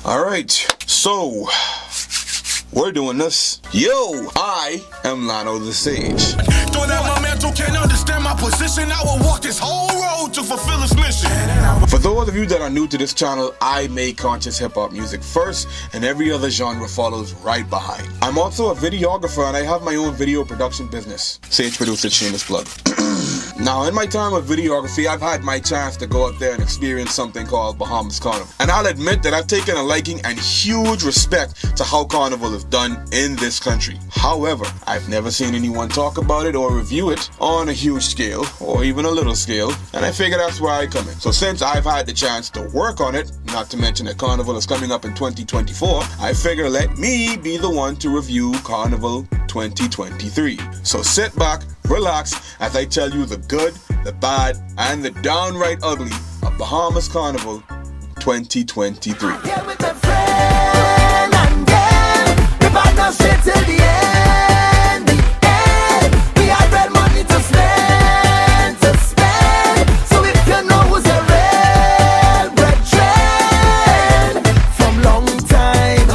Alright, so we're doing this. Yo, I am Lano the Sage. Don't let my mental can't understand my position. I will walk this whole road to fulfill his mission. For those of you that are new to this channel, I make conscious hip-hop music first, and every other genre follows right behind. I'm also a videographer, and I have my own video production business. Sage producer, shameless plug. Now, in my time of videography, I've had my chance to go out there and experience something called Bahamas Carnival. And I'll admit that I've taken a liking and huge respect to how Carnival is done in this country. However, I've never seen anyone talk about it or review it on a huge scale or even a little scale, and I figure that's where I come in. So since I've had the chance to work on it, not to mention that Carnival is coming up in 2024, I figure let me be the one to review Carnival 2023. So sit back, relax, as I tell you the good, the bad, and the downright ugly of Bahamas Carnival 2023. Here with my friend and gang, we partner straight till the end, We had red money to spend, So if you know who's a real brethren, from long time,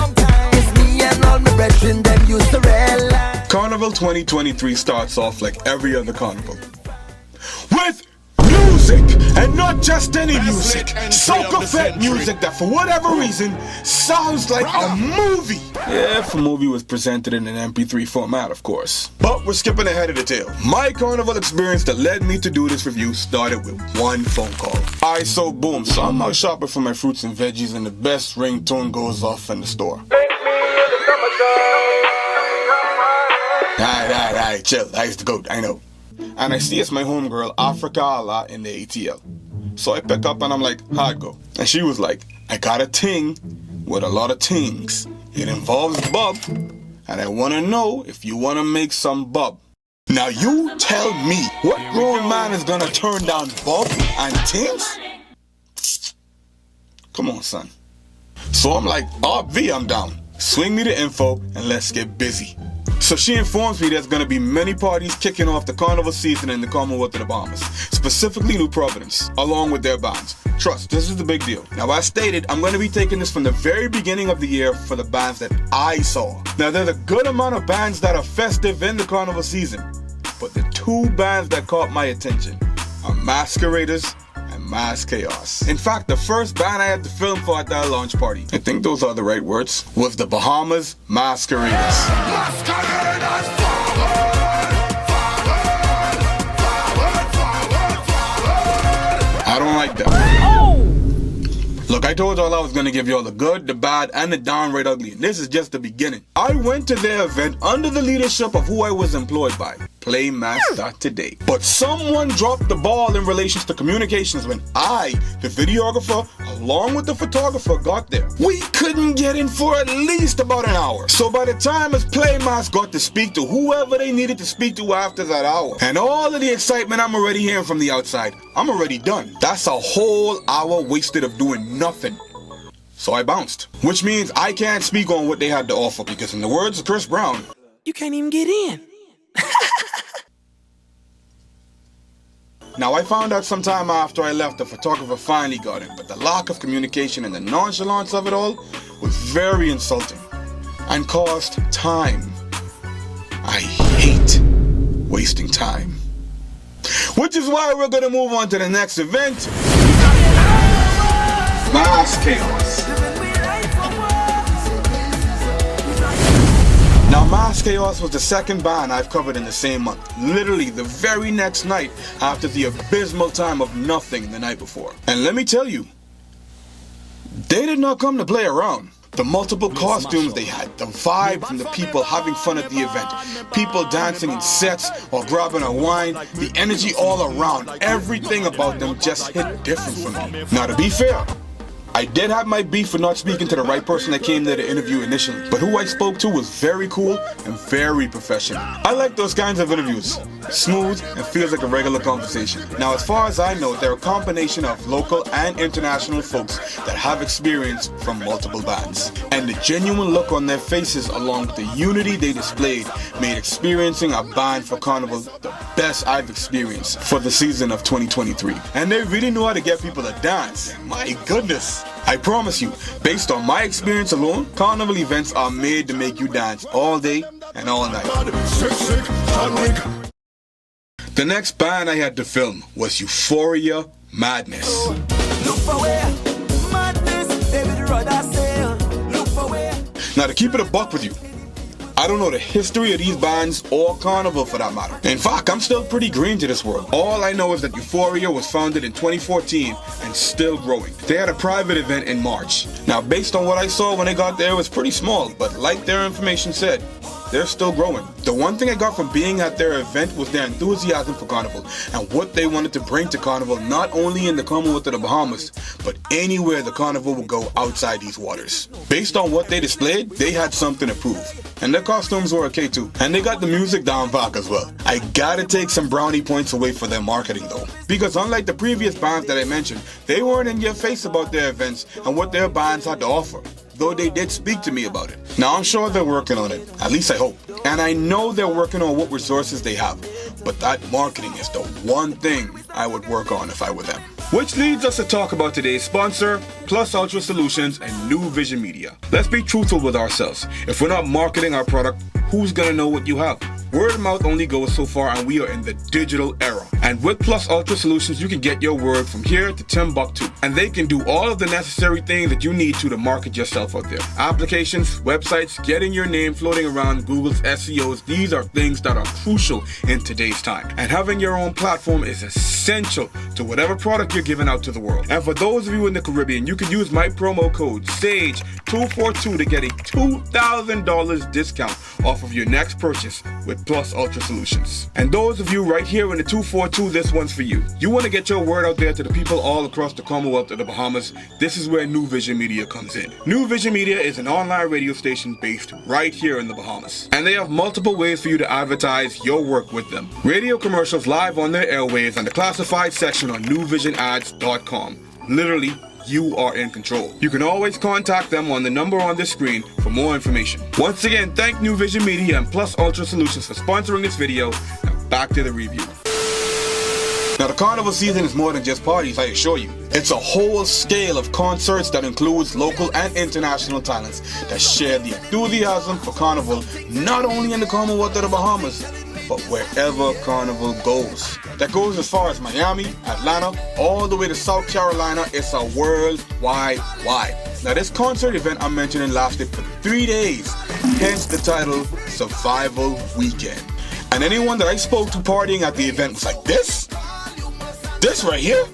it's me and all my brethren, them used to realize. Carnival 2023 starts off like every other carnival, with music, and not just any music, soca-fed music that for whatever reason sounds like a movie. Yeah, if a movie was presented in an MP3 format, of course. But we're skipping ahead of the tale. My carnival experience that led me to do this review started with one phone call. So boom, so I'm out shopping for my fruits and veggies, and the best ringtone goes off in the store. Alright, chill, I used to go, I know. And I see it's my homegirl, Africa Allah, in the ATL. So I pick up and I'm like, how'd go? And she was like, I got a ting with a lot of tings. It involves bub, and I want to know if you want to make some bub. Now you tell me, what grown man is going to turn down bub and tings? Come on, son. So I'm like, I'm down. Swing me the info and let's get busy. So she informs me there's going to be many parties kicking off the carnival season in the Commonwealth of the Bahamas, specifically New Providence, along with their bands. Trust, this is the big deal. Now, as stated, I'm going to be taking this from the very beginning of the year for the bands that I saw. Now, there's a good amount of bands that are festive in the carnival season, but the two bands that caught my attention are Masqueraders and MasKhaos. In fact, the first band I had to film for at that launch party, I think those are the right words, was the Bahamas Masqueraders. I don't like that. Look, I told y'all I was gonna give y'all the good, the bad, and the downright ugly, and this is just the beginning. I went to their event under the leadership of who I was employed by, playmas.today. But someone dropped the ball in relations to communications when I, the videographer, along with the photographer, got there. We couldn't get in for at least about an hour. So by the time as Playmas got to speak to whoever they needed to speak to after that hour, and all of the excitement I'm already hearing from the outside, I'm already done. That's a whole hour wasted of doing nothing. So I bounced. Which means I can't speak on what they had to offer, because in the words of Chris Brown, You can't even get in. Now, I found out sometime after I left the photographer finally got in, but the lack of communication and the nonchalance of it all was very insulting and caused time. I hate wasting time. Which is why we're going to move on to the next event, MasKhaos. Now, MasKhaos was the second band I've covered in the same month, literally the very next night after the abysmal time of nothing the night before. And let me tell you, they did not come to play around. The multiple costumes they had, the vibe from the people having fun at the event, people dancing in sets or grabbing a wine, the energy all around, everything about them just hit different for me. Now, to be fair, I did have my beef for not speaking to the right person that came there to interview initially, but who I spoke to was very cool and very professional. I like those kinds of interviews. Smooth and feels like a regular conversation. Now, as far as I know, they're a combination of local and international folks that have experience from multiple bands. And the genuine look on their faces along with the unity they displayed made experiencing a band for Carnival the best I've experienced for the season of 2023. And they really knew how to get people to dance. My goodness. I promise you, based on my experience alone, carnival events are made to make you dance all day and all night. The next band I had to film was Euphoria Madness. Now to keep it a buck with you, I don't know the history of these bands or carnival for that matter. In fact, I'm still pretty green to this world. All I know is that Euphoria was founded in 2014 and still growing. They had a private event in March. Now based on what I saw when I got there, it was pretty small, but like their information said, they're still growing. The one thing I got from being at their event was their enthusiasm for carnival and what they wanted to bring to carnival, not only in the Commonwealth of the Bahamas, but anywhere the carnival would go outside these waters. Based on what they displayed, they had something to prove. And their costumes were okay too. And they got the music down back as well. I gotta take some brownie points away for their marketing though. Because unlike the previous bands that I mentioned, they weren't in your face about their events and what their bands had to offer, though they did speak to me about it. Now I'm sure they're working on it, at least I hope. And I know they're working on what resources they have, but that marketing is the one thing I would work on if I were them. Which leads us to talk about today's sponsor, Plus Ultra Solutions and New Vision Media. Let's be truthful with ourselves. If we're not marketing our product, who's gonna know what you have? Word of mouth only goes so far, and we are in the digital era. And with Plus Ultra Solutions, you can get your word from here to Timbuktu. And they can do all of the necessary things that you need to market yourself out there. Applications, websites, getting your name floating around Google's SEOs, these are things that are crucial in today's time. And having your own platform is essential to whatever product you're giving out to the world. And for those of you in the Caribbean, you can use my promo code SAGE242 to get a $2,000 discount off of your next purchase with Plus Ultra Solutions. And those of you right here in the 242, this one's for you. You want to get your word out there to the people all across the Commonwealth of the Bahamas, this is where New Vision Media comes in. New Vision Media is an online radio station based right here in the Bahamas. And they have multiple ways for you to advertise your work with them. Radio commercials live on their airwaves and the classified section on newvisionads.com. Literally, you are in control. You can always contact them on the number on this screen for more information. Once again, thank New Vision Media and Plus Ultra Solutions for sponsoring this video. Now back to the review. Now the carnival season is more than just parties, I assure you. It's a whole scale of concerts that includes local and international talents that share the enthusiasm for carnival, not only in the Commonwealth of the Bahamas, but wherever carnival goes. That goes as far as Miami, Atlanta, all the way to South Carolina. It's a worldwide. Now this concert event I'm mentioning lasted for 3 days, hence the title Survival Weekend. And anyone that I spoke to partying at the event was like, this right here?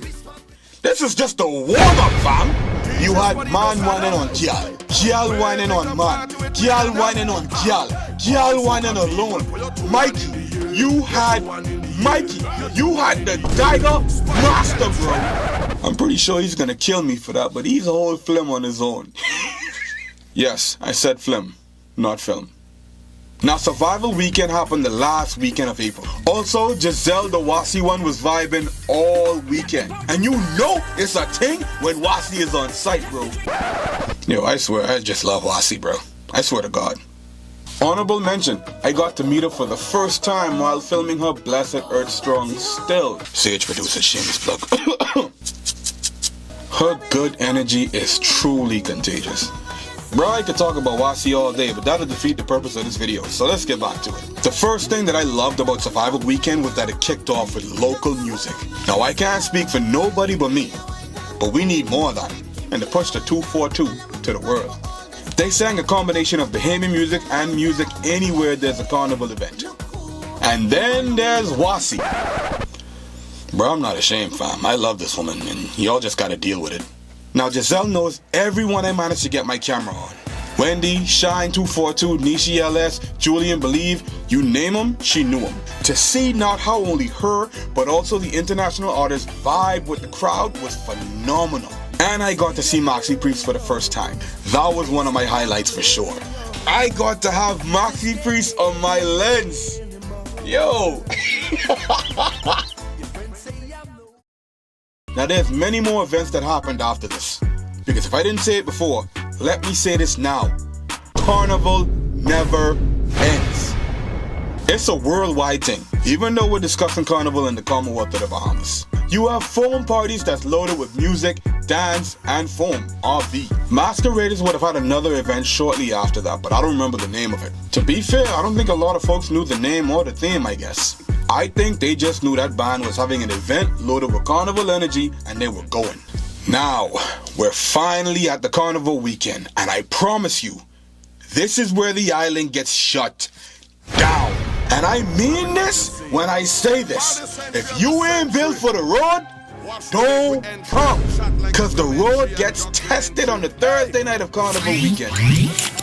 This is just a warm-up, fam. You had man whining on gal whining on man, gal whining on gal whining alone. Mikey, you had the Tiger Master, bro. I'm pretty sure he's gonna kill me for that, but he's a whole film on his own. Yes, I said film, not film. Now Survival Weekend happened the last weekend of April. Also, Giselle the Wasi one was vibing all weekend. And you know it's a thing when Wasi is on site, bro. Yo, I swear, I just love Wasi, bro. I swear to God. Honorable mention, I got to meet her for the first time while filming her Blessed Earth Strong Still. Sage producer, shameless plug. Her good energy is truly contagious. Bro, I could talk about Wasi all day, but that'll defeat the purpose of this video, so let's get back to it. The first thing that I loved about Survival Weekend was that it kicked off with local music. Now I can't speak for nobody but me, but we need more of that, and to push the 242 to the world. They sang a combination of Bahamian music and music anywhere there's a carnival event. And then there's Wasi. Bro, I'm not ashamed, fam. I love this woman, and y'all just gotta deal with it. Now Giselle knows everyone I managed to get my camera on. Wendy, Shine 242, Nishi LS, Julian Believe, you name them, she knew them. To see not how only her, but also the international artists vibe with the crowd was phenomenal. And I got to see Maxi Priest for the first time. That was one of my highlights for sure. I got to have Maxi Priest on my lens. Yo! Now there's many more events that happened after this. Because if I didn't say it before, let me say this now. Carnival never ends. It's a worldwide thing, even though we're discussing carnival in the Commonwealth of the Bahamas. You have foam parties that's loaded with music dance, and foam RV. Masqueraders would have had another event shortly after that, but I don't remember the name of it. To be fair, I don't think a lot of folks knew the name or the theme, I guess. I think they just knew that band was having an event loaded with carnival energy and they were going. Now, we're finally at the carnival weekend, and I promise you, this is where the island gets shut down. And I mean this when I say this. If you ain't built for the road, don't come. Cause the road gets tested on the Thursday night of carnival weekend.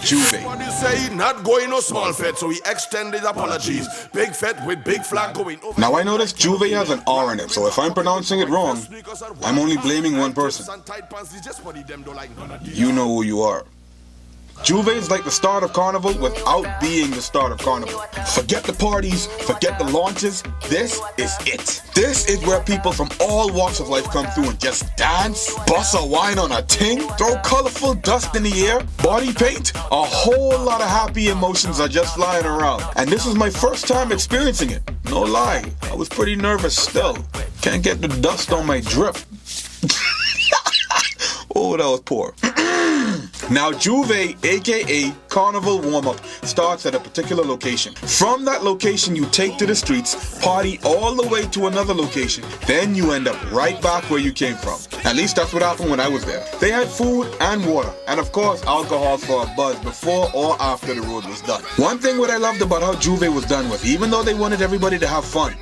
Juvet. Say not going no small fete, so he extended apologies. Big fete with big flag going over. Now I noticed Juvet has an R in it, so if I'm pronouncing it wrong, I'm only blaming one person. You know who you are. Juvet is like the start of carnival without being the start of carnival. Forget the parties, forget the launches, this is it. This is where people from all walks of life come through and just dance, bust a wine on a ting, throw colorful dust in the air, body paint, a whole lot of happy emotions are just flying around. And this is my first time experiencing it. No lie, I was pretty nervous still. Can't get the dust on my drip. Oh, that was poor. Now, Juvet, aka Carnival Warm-Up, starts at a particular location. From that location, you take to the streets, party all the way to another location. Then you end up right back where you came from. At least that's what happened when I was there. They had food and water, and of course, alcohol for a buzz before or after the road was done. One thing what I loved about how Juvet was done was, even though they wanted everybody to have fun,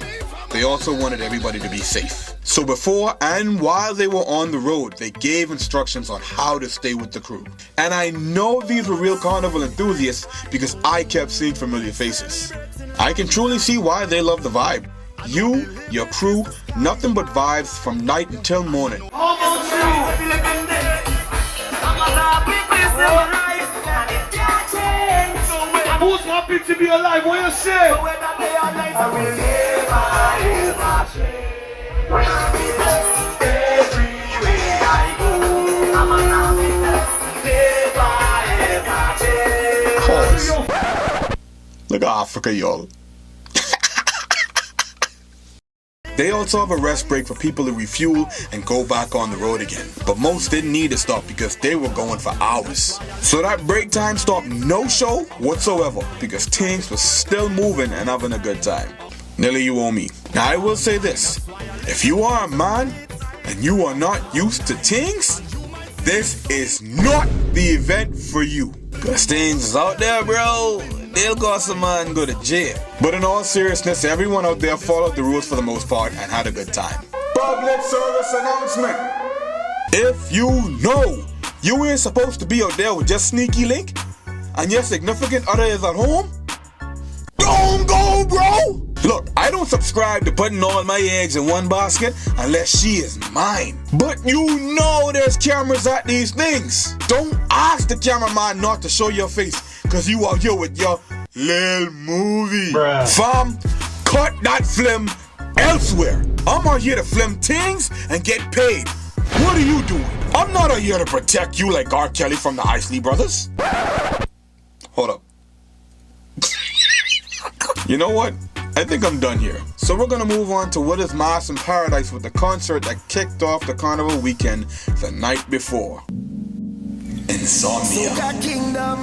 they also wanted everybody to be safe. So before and while they were on the road, they gave instructions on how to stay with the crew. And I know these were real carnival enthusiasts because I kept seeing familiar faces. I can truly see why they love the vibe. You, your crew, nothing but vibes from night until morning. Who's happy to be alive? What you say? Khaos. Look at Africa, y'all. They also have a rest break for people to refuel and go back on the road again. But most didn't need to stop because they were going for hours. So that break time stopped no show whatsoever because things was still moving and having a good time. Nearly you owe me. Now I will say this. If you are a man and you are not used to things, this is not the event for you. Cause things is out there, bro. They'll go some man go to jail. But in all seriousness, everyone out there followed the rules for the most part and had a good time. Public service announcement. If you know you ain't supposed to be out there with just sneaky link and your significant other is at home, don't go, bro. Look, I don't subscribe to putting all my eggs in one basket unless she is mine. But you know there's cameras at these things. Don't ask the cameraman not to show your face because you out here with your little movie. Bruh. Fam, cut that film elsewhere. I'm out here to film things and get paid. What are you doing? I'm not out here to protect you like R. Kelly from the Isley Brothers. Hold up. You know what? I think I'm done here. So we're gonna move on to what is Mas in Paradise with the concert that kicked off the carnival weekend the night before. Insomnia. Soca Kingdom.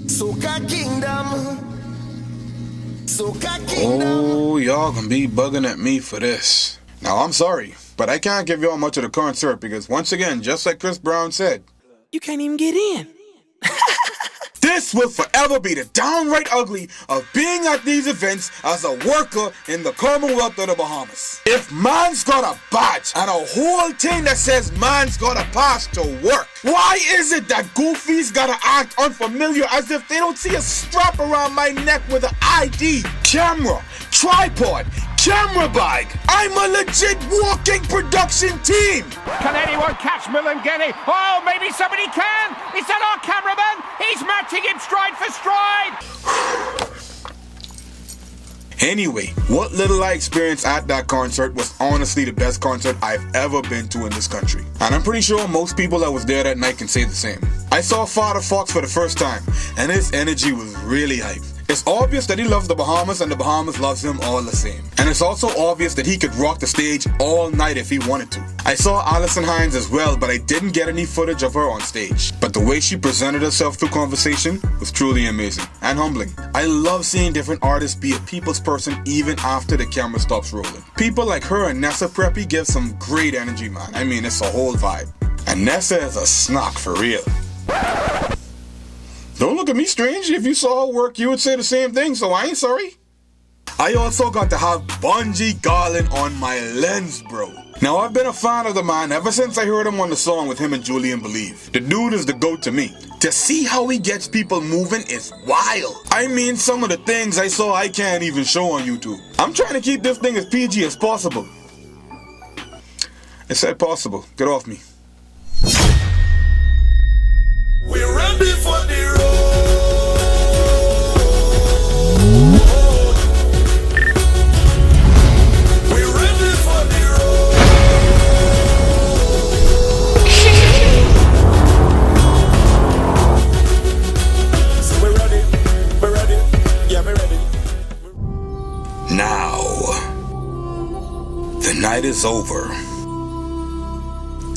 Soca Kingdom. Soca Kingdom. Oh, y'all gonna be bugging at me for this. Now I'm sorry, but I can't give y'all much of the concert because once again, just like Chris Brown said, you can't even get in. this will forever be the downright ugly of being at these events as a worker in the Commonwealth of the Bahamas. If man's got a badge and a whole thing that says man's got a pass to work, why is it that goofies gotta act unfamiliar as if they don't see a strap around my neck with an ID, camera, tripod, camera bag? I'm a legit walking production team. Can anyone catch Mulangeni? Oh, maybe somebody can. Is that our cameraman? He's matching him stride for stride. Anyway, what little I experienced at that concert was honestly the best concert I've ever been to in this country. And I'm pretty sure most people that was there that night can say the same. I saw Fadda for the first time, and his energy was really hype. It's obvious that he loves the Bahamas and the Bahamas loves him all the same. And it's also obvious that he could rock the stage all night if he wanted to. I saw Alison Hines as well, but I didn't get any footage of her on stage. But the way she presented herself through conversation was truly amazing and humbling. I love seeing different artists be a people's person even after the camera stops rolling. People like her and Nessa Preppy give some great energy, man. I mean, it's a whole vibe. And Nessa is a snock for real. Don't look at me strange. If you saw her work, you would say the same thing, so I ain't sorry. I also got to have Bungie Garlin on my lens, bro. Now, I've been a fan of the man ever since I heard him on the song with him and Julian Believe. The dude is the GOAT to me. To see how he gets people moving is wild. I mean, some of the things I saw I can't even show on YouTube. I'm trying to keep this thing as PG as possible. I said possible. Get off me. We're ready for the road. We're ready for the road. So we're ready. We're ready. Yeah, we're ready. Now, the night is over,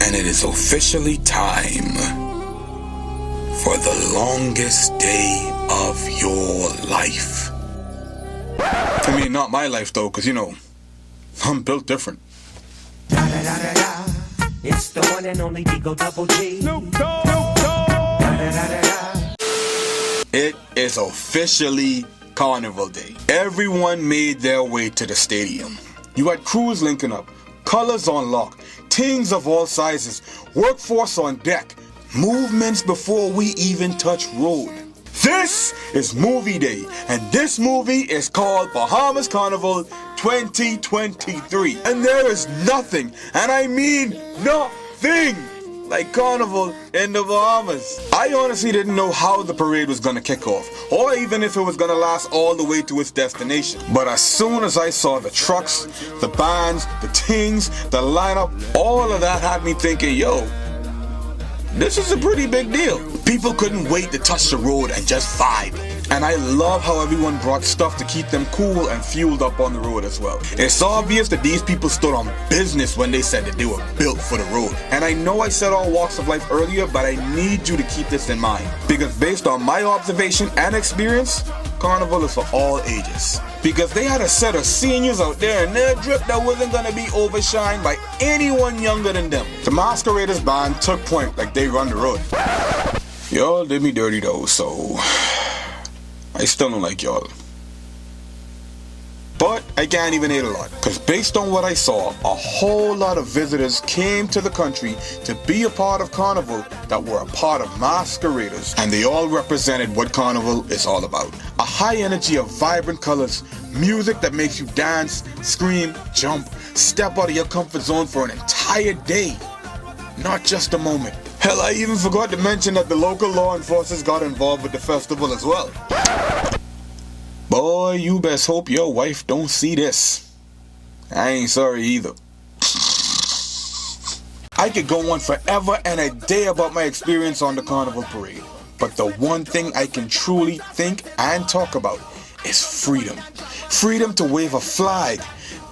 and it is officially time for the longest day of your life. I mean, not my life though, because you know, I'm built different. It's the one and only Digo Double G. It is officially Carnival Day. Everyone made their way to the stadium. You had crews linking up, colors on lock, teams of all sizes, workforce on deck, movements before we even touch road. This is movie day, and this movie is called Bahamas Carnival 2023. And there is nothing, and I mean nothing, like Carnival in the Bahamas. I honestly didn't know how the parade was gonna kick off, or even if it was gonna last all the way to its destination. But as soon as I saw the trucks, the bands, the things, the lineup, all of that had me thinking, yo, this is a pretty big deal. People couldn't wait to touch the road and just vibe. And I love how everyone brought stuff to keep them cool and fueled up on the road as well. It's obvious that these people stood on business when they said that they were built for the road. And I know I said all walks of life earlier, but I need you to keep this in mind. Because based on my observation and experience, Carnival is for all ages. Because they had a set of seniors out there in their drip that wasn't gonna be overshined by anyone younger than them. The Masqueraders band took point like they run the road. Y'all did me dirty though, so I still don't like y'all. But I can't even hate a lot, because based on what I saw, a whole lot of visitors came to the country to be a part of Carnival that were a part of Masqueraders, and they all represented what Carnival is all about. A high energy of vibrant colors, music that makes you dance, scream, jump, step out of your comfort zone for an entire day, not just a moment. Hell, I even forgot to mention that the local law enforcers got involved with the festival as well. Boy, you best hope your wife don't see this. I ain't sorry either. I could go on forever and a day about my experience on the Carnival Parade, but the one thing I can truly think and talk about is freedom. Freedom to wave a flag,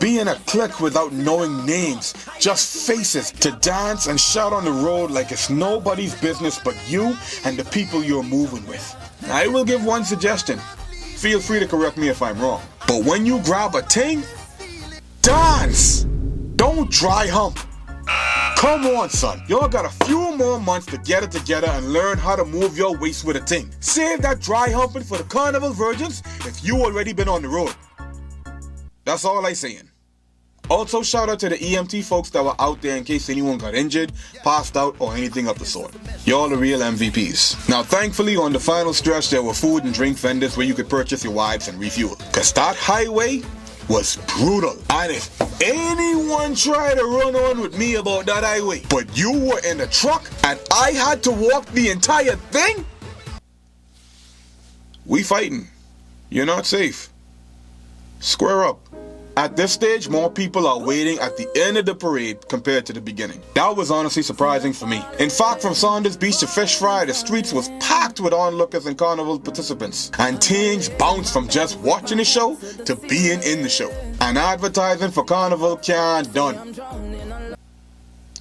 be in a clique without knowing names, just faces, to dance and shout on the road like it's nobody's business but you and the people you're moving with. I will give one suggestion. Feel free to correct me if I'm wrong. But when you grab a ting, dance! Don't dry hump. Come on, son. Y'all got a few more months to get it together and learn how to move your waist with a ting. Save that dry humping for the Carnival virgins if you already been on the road. That's all I saying. Also, shout out to the EMT folks that were out there in case anyone got injured, passed out, or anything of the sort. Y'all the real MVPs. Now, thankfully, on the final stretch, there were food and drink vendors where you could purchase your wipes and refuel. Cause that highway was brutal. And if anyone tried to run on with me about that highway, but you were in the truck and I had to walk the entire thing, we fighting. You're not safe. Square up. At this stage, more people are waiting at the end of the parade compared to the beginning. That was honestly surprising for me. In fact, from Saunders Beach to Fish Fry, the streets was packed packed with onlookers and carnival participants, and teens bounced from just watching the show to being in the show. And advertising for carnival can't done.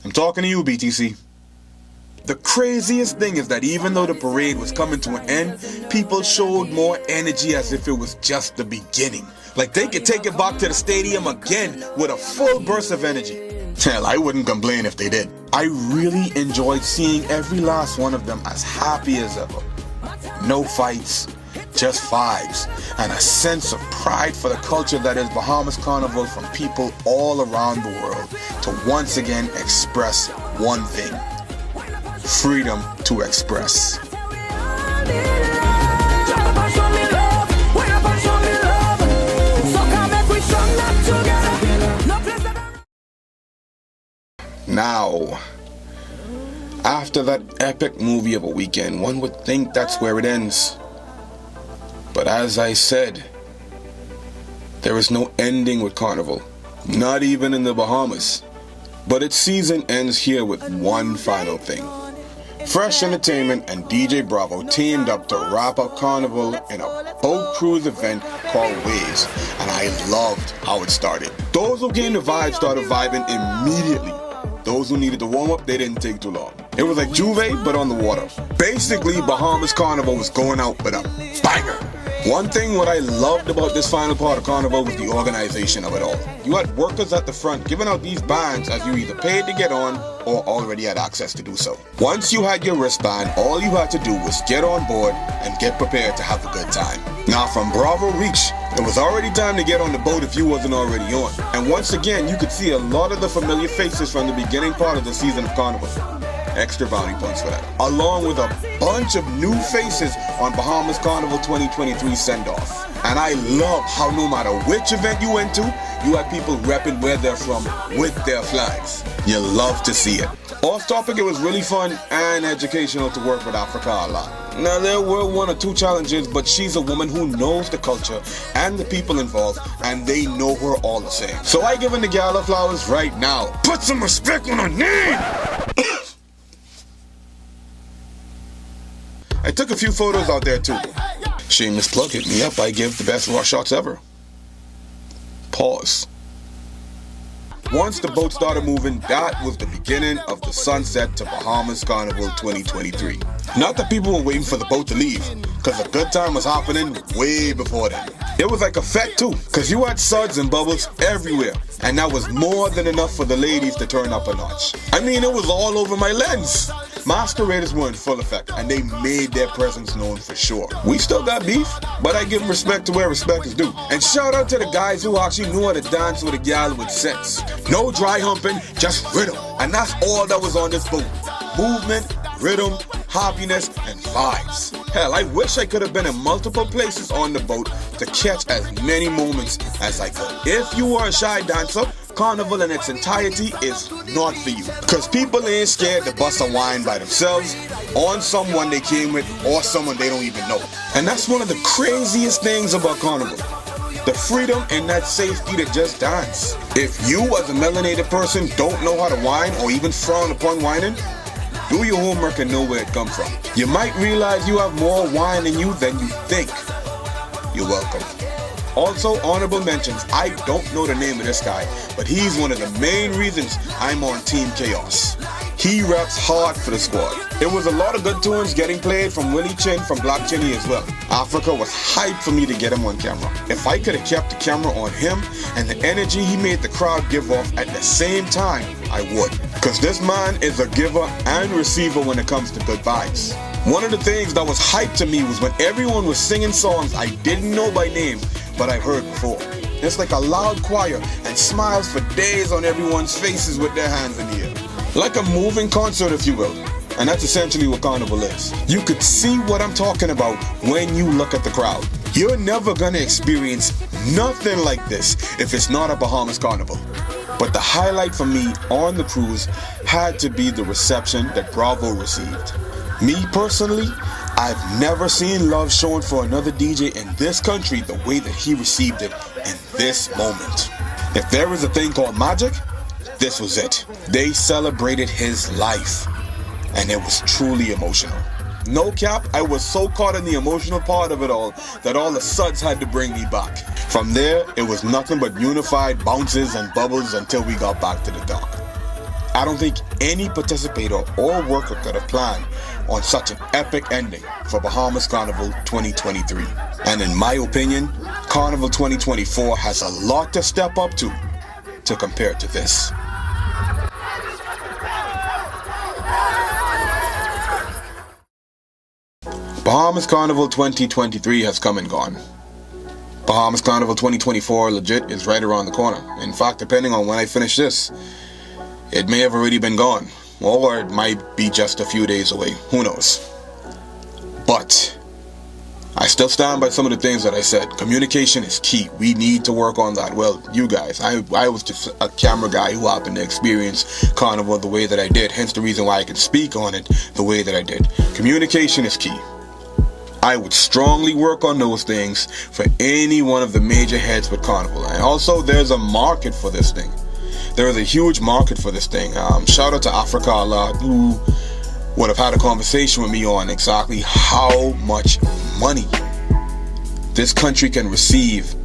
I'm talking to you, BTC. The craziest thing is that even though the parade was coming to an end, people showed more energy as if it was just the beginning. Like they could take it back to the stadium again with a full burst of energy. Hell, I wouldn't complain if they did. I really enjoyed seeing every last one of them as happy as ever. No fights, just vibes, and a sense of pride for the culture that is Bahamas Carnival from people all around the world to once again express one thing: freedom to express. Now, after that epic movie of a weekend, one would think that's where it ends. But as I said, there is no ending with Carnival, not even in the Bahamas. But its season ends here with one final thing. Fresh Entertainment and djbravo teamed up to wrap up Carnival in a boat cruise event called Waves, and I loved how it started. Those who came to vibe started vibing immediately. Those who needed to warm up, they didn't take too long. It was like Juvet, but on the water. Basically, Bahamas Carnival was going out with a banger. One thing what I loved about this final part of Carnival was the organization of it all. You had workers at the front giving out these bands as you either paid to get on or already had access to do so. Once you had your wristband, all you had to do was get on board and get prepared to have a good time. Now from Bravo Reach, it was already time to get on the boat if you wasn't already on. And once again, you could see a lot of the familiar faces from the beginning part of the season of Carnival. Extra bounty points for that. Along with a bunch of new faces on Bahamas Carnival 2023 send-off. And I love how no matter which event you went to, you had people repping where they're from with their flags. You love to see it. Off topic, it was really fun and educational to work with Africa a lot. Now there were one or two challenges, but she's a woman who knows the culture and the people involved, and they know her all the same. So I giving the gal her flowers right now. Put some respect on her name! I took a few photos out there too. Shameless plug, hit me up, I give the best raw shots ever. Pause. Once the boat started moving, that was the beginning of the sunset to Bahamas Carnival 2023. Not that people were waiting for the boat to leave, because a good time was happening way before then. It was like a fete too, because you had suds and bubbles everywhere, and that was more than enough for the ladies to turn up a notch. I mean, it was all over my lens. Masqueraders were in full effect, and they made their presence known for sure. We still got beef, but I give respect to where respect is due. And shout out to the guys who actually knew how to dance with a gal with sense. No dry humping, just rhythm. And that's all that was on this boat. Movement, rhythm, happiness, and vibes. Hell, I wish I could have been in multiple places on the boat to catch as many moments as I could. If you are a shy dancer, Carnival in its entirety is not for you. Cause people ain't scared to bust a wine by themselves, on someone they came with, or someone they don't even know. And that's one of the craziest things about Carnival. The freedom and that safety to just dance. If you as a melanated person don't know how to whine or even frown upon whining, do your homework and know where it comes from. You might realize you have more wine in you than you think. You're welcome. Also, honorable mentions, I don't know the name of this guy, but he's one of the main reasons I'm on Team Khaos. He reps hard for the squad. It was a lot of good tunes getting played from Willie Chin from Black Chinny as well. Africa was hyped for me to get him on camera. If I could have kept the camera on him and the energy he made the crowd give off at the same time, I would. Cause this man is a giver and receiver when it comes to good vibes. One of the things that was hyped to me was when everyone was singing songs I didn't know by name, but I heard before. It's like a loud choir and smiles for days on everyone's faces with their hands in the air. Like a moving concert, if you will. And that's essentially what Carnival is. You could see what I'm talking about when you look at the crowd. You're never gonna experience nothing like this if it's not a Bahamas Carnival. But the highlight for me on the cruise had to be the reception that Bravo received. Me personally, I've never seen love shown for another DJ in this country the way that he received it in this moment. If there is a thing called magic, this was it. They celebrated his life, and it was truly emotional. No cap, I was so caught in the emotional part of it all that all the suds had to bring me back. From there, it was nothing but unified bounces and bubbles until we got back to the dock. I don't think any participator or worker could have planned on such an epic ending for Bahamas Carnival 2023. And in my opinion, Carnival 2024 has a lot to step up to compare to this. Bahamas Carnival 2023 has come and gone. Bahamas Carnival 2024 legit is right around the corner. In fact, depending on when I finish this, it may have already been gone, or it might be just a few days away. Who knows? But I still stand by some of the things that I said. Communication is key. We need to work on that. Well, you guys, I was just a camera guy who happened to experience Carnival the way that I did, hence the reason why I could speak on it the way that I did. Communication is key. I would strongly work on those things for any one of the major heads with Carnival. And also, there's a market for this thing. There is a huge market for this thing. Shout out to Africa a lot, who would have had a conversation with me on exactly how much money this country can receive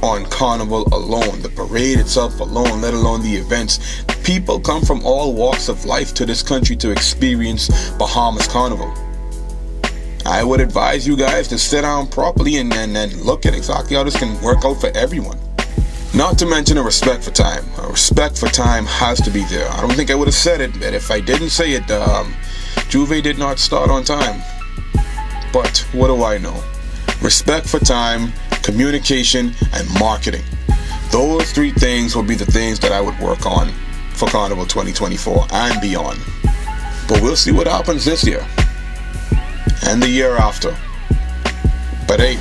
on Carnival alone. The parade itself alone, let alone the events. People come from all walks of life to this country to experience Bahamas Carnival. I would advise you guys to sit down properly and look at exactly how this can work out for everyone. Not to mention a respect for time. A respect for time has to be there. I don't think I would have said it, but if I didn't say it, Juvet did not start on time. But what do I know? Respect for time, communication, and marketing. Those three things will be the things that I would work on for Carnival 2024 and beyond. But we'll see what happens this year and the year after. But hey,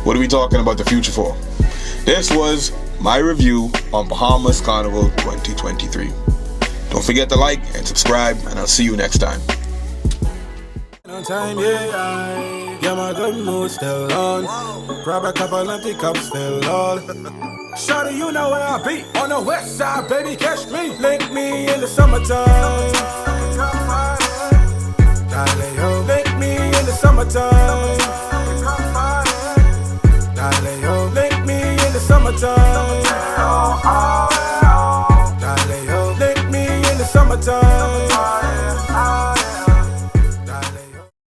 what are we talking about the future for? This was my review on Bahamas Carnival 2023. Don't forget to like and subscribe, and I'll see you next time. On time, yeah, my good mood still on. Grab a couple empty cups, still on. Shawty, you know where I be. On the west side, baby, catch me. Link me in the summertime. Link me in the summertime. Link me in the summertime.